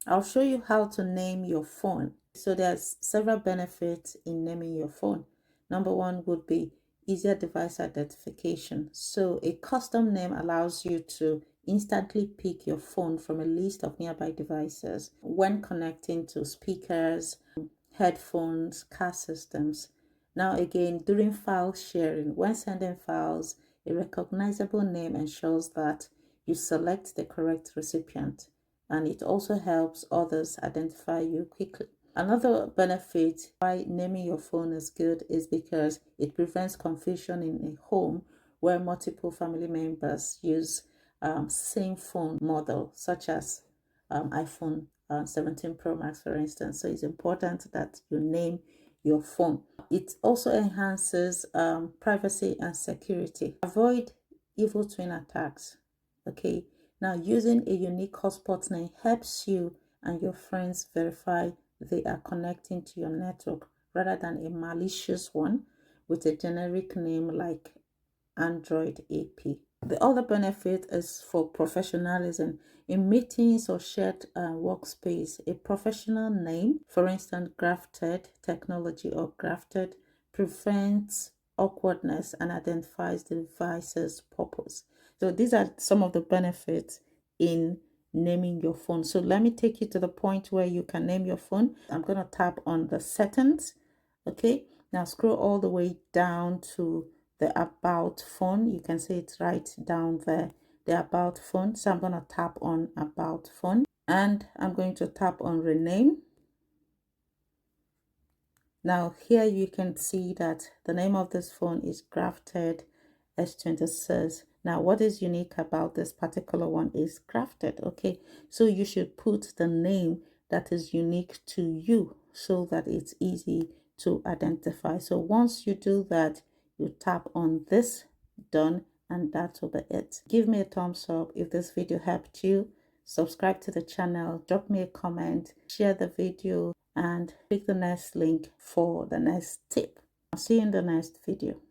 I'll show you how to name your phone. So there's several benefits in naming your phone. Number one would be easier device identification. So a custom name allows you to instantly pick your phone from a list of nearby devices when connecting to speakers, headphones, car systems. Now again, during file sharing, when sending files, a recognizable name ensures that you select the correct recipient, and it also helps others identify you quickly. Another benefit why naming your phone is good is because it prevents confusion in a home where multiple family members use same phone model, such as iPhone 17 Pro Max, for instance. So it's important that you name your phone. It also enhances privacy and security. Avoid evil twin attacks. Okay, now using a unique hotspot name helps you and your friends verify they are connecting to your network rather than a malicious one with a generic name like Android AP. The other benefit is for professionalism. In meetings or shared workspace, a professional name, for instance, Grafted Technology or Grafted, prevents awkwardness and identifies the device's purpose. So these are some of the benefits in naming your phone. So let me take you to the point where you can name your phone. I'm going to tap on the settings. Okay, now scroll all the way down to the about phone. You can see it's right down there, the about phone. So I'm going to tap on about phone and I'm going to tap on rename. Now here you can see that the name of this phone is Grafted S26. Now what is unique about this particular one is Grafted. Okay, so you should put the name that is unique to you so that it's easy to identify. So once you do that, you tap on this, done, and that will be it. Give me a thumbs up if this video helped you. Subscribe to the channel, drop me a comment, share the video, and click the next link for the next tip. I'll see you in the next video.